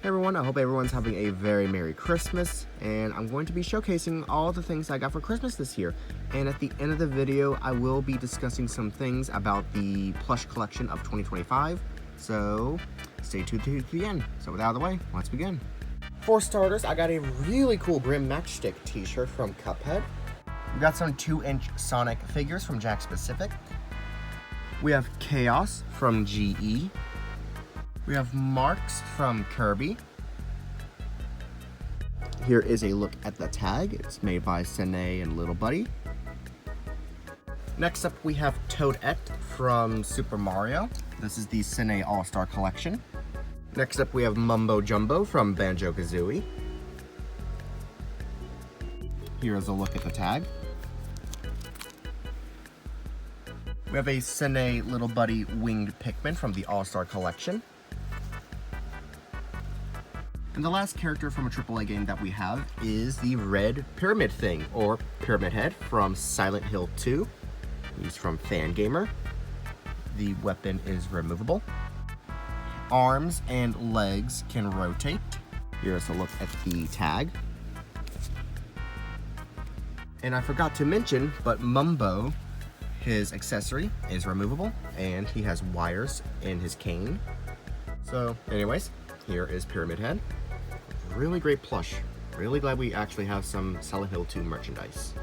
Hey everyone, I hope everyone's having a very Merry Christmas, and I'm going to be showcasing all the things I got for Christmas this year. And at the end of the video, I will be discussing some things about the plush collection of 2025, so stay tuned to the end. So with that out of the way, let's begin. For starters, I got a really cool Grim Matchstick t-shirt from Cuphead. We got some 2-inch Sonic figures from Jakks Pacific. We have Chaos from GE. We have Marks from Kirby. Here is a look at the tag. It's made by Sene and Little Buddy. Next up, we have Toadette from Super Mario. This is the Sene All-Star Collection. Next up, we have Mumbo Jumbo from Banjo-Kazooie. Here's a look at the tag. We have a Sene Little Buddy Winged Pikmin from the All-Star Collection. And the last character from a AAA game that we have is the Red Pyramid Thing, or Pyramid Head, from Silent Hill 2. He's from Fangamer. The weapon is removable. Arms and legs can rotate. Here's a look at the tag. And I forgot to mention, but Mumbo, his accessory, is removable, and he has wires in his cane. So anyways, here is Pyramid Head. Really great plush. Really glad we actually have some Silent Hill 2 merchandise.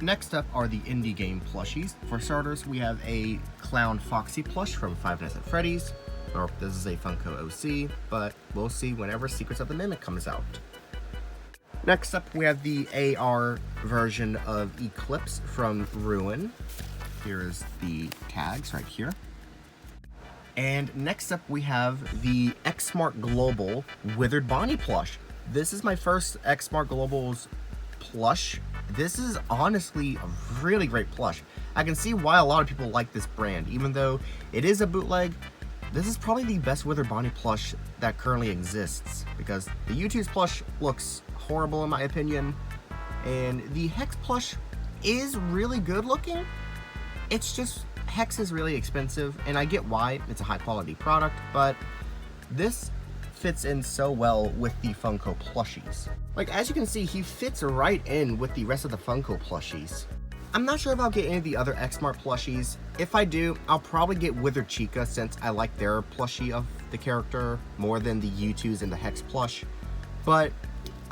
Next up are the indie game plushies. For starters, we have a Clown Foxy plush from Five Nights at Freddy's. Or this is a Funko OC, but we'll see whenever Secrets of the Mimic comes out. Next up, we have the AR version of Eclipse from Ruin. Here's the tags right here. And next up, we have the X-Smart Global Withered Bonnie plush. This is my first X-Smart Global's plush. This is honestly a really great plush. I can see why a lot of people like this brand. Even though it is a bootleg, this is probably the best Withered Bonnie plush that currently exists, because the U2's plush looks horrible in my opinion, and the Hex plush is really good looking. It's just Hex is really expensive, and I get why. It's a high quality product, but this fits in so well with the Funko plushies. Like, as you can see, he fits right in with the rest of the Funko plushies. I'm not sure if I'll get any of the other X-Smart plushies. If I do, I'll probably get Withered Chica, since I like their plushie of the character more than the U2's and the Hex plush. But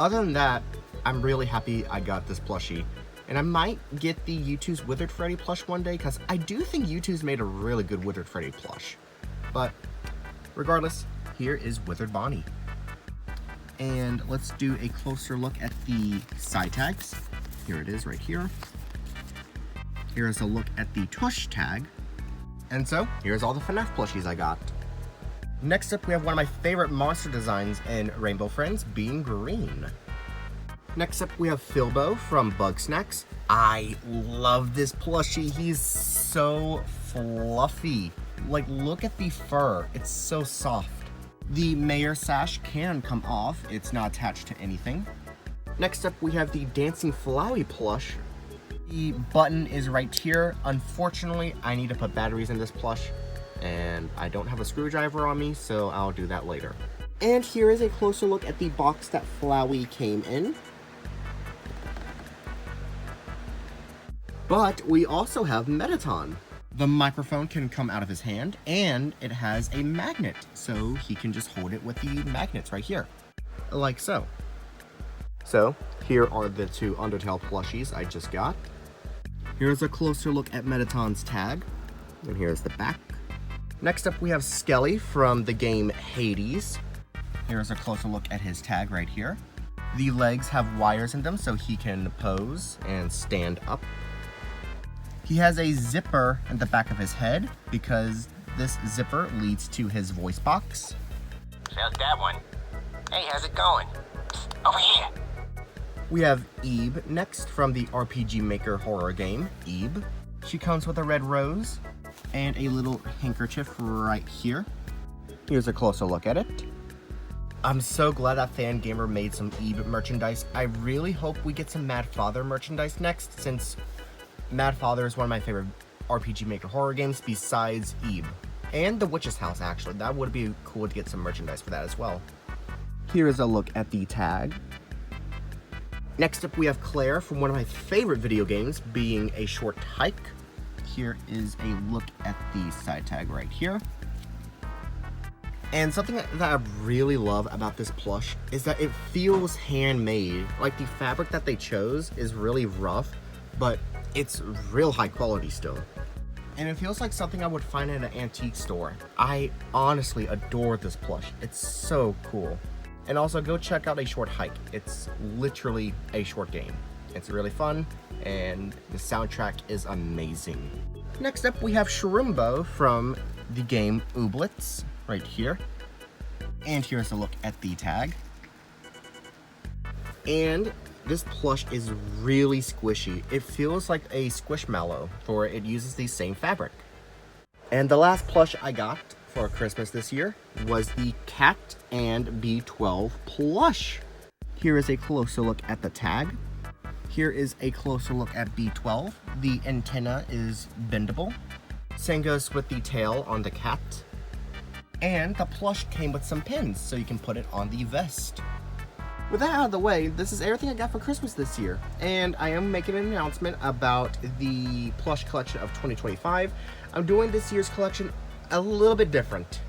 other than that, I'm really happy I got this plushie. And I might get the U2's Withered Freddy plush one day, because I do think U2's made a really good Withered Freddy plush. But regardless, here is Withered Bonnie. And let's do a closer look at the side tags. Here it is right here. Here's a look at the Tush tag. And so, here's all the FNAF plushies I got. Next up, we have one of my favorite monster designs in Rainbow Friends, being green. Next up, we have Philbo from Bugsnax. I love this plushie. He's so fluffy. Like, look at the fur. It's so soft. The Mayor sash can come off. It's not attached to anything. Next up, we have the Dancing Flowey plush. The button is right here. Unfortunately, I need to put batteries in this plush, and I don't have a screwdriver on me, so I'll do that later. And here is a closer look at the box that Flowey came in. But we also have Mettaton. The microphone can come out of his hand, and it has a magnet, so he can just hold it with the magnets right here, like so. So, here are the two Undertale plushies I just got. Here's a closer look at Mettaton's tag, and here's the back. Next up, we have Skelly from the game Hades. Here's a closer look at his tag right here. The legs have wires in them, so he can pose and stand up. He has a zipper in the back of his head, because this zipper leads to his voice box. How's that one? Hey, how's it going? Over here. We have Eve next from the RPG Maker horror game, Eve. She comes with a red rose and a little handkerchief right here. Here's a closer look at it. I'm so glad that Fangamer made some Eve merchandise. I really hope we get some Mad Father merchandise next, since Mad Father is one of my favorite RPG Maker horror games besides Eve. And The Witch's House, actually. That would be cool to get some merchandise for that as well. Here is a look at the tag. Next up, we have Claire from one of my favorite video games, being A Short Hike. Here is a look at the side tag right here. And something that I really love about this plush is that it feels handmade. Like, the fabric that they chose is really rough, but it's real high quality still. And it feels like something I would find at an antique store. I honestly adore this plush. It's so cool. And also, go check out A Short Hike. It's literally a short game. It's really fun, and the soundtrack is amazing. Next up, we have Shrimbo from the game Ooblets, right here. And here's a look at the tag. And this plush is really squishy. It feels like a Squishmallow, for it uses the same fabric. And the last plush I got for Christmas this year was the Cat and B12 plush. Here is a closer look at the tag. Here is a closer look at B12. The antenna is bendable. Same goes with the tail on the cat. And the plush came with some pins, so you can put it on the vest. With that out of the way, this is everything I got for Christmas this year. And I am making an announcement about the plush collection of 2025. I'm doing this year's collection a little bit different.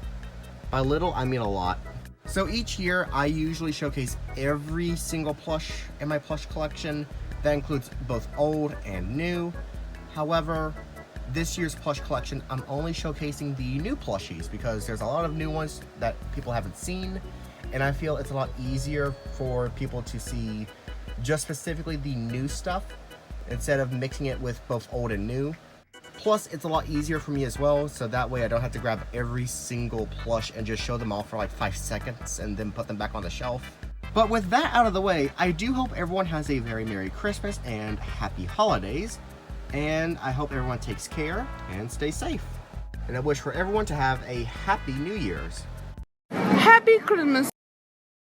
By little, I mean a lot. So each year, I usually showcase every single plush in my plush collection. That includes both old and new. However, this year's plush collection, I'm only showcasing the new plushies because there's a lot of new ones that people haven't seen. And I feel it's a lot easier for people to see just specifically the new stuff instead of mixing it with both old and new. Plus, it's a lot easier for me as well, so that way I don't have to grab every single plush and just show them all for like 5 seconds and then put them back on the shelf. But with that out of the way, I do hope everyone has a very Merry Christmas and Happy Holidays. And I hope everyone takes care and stays safe. And I wish for everyone to have a Happy New Year's. Happy Christmas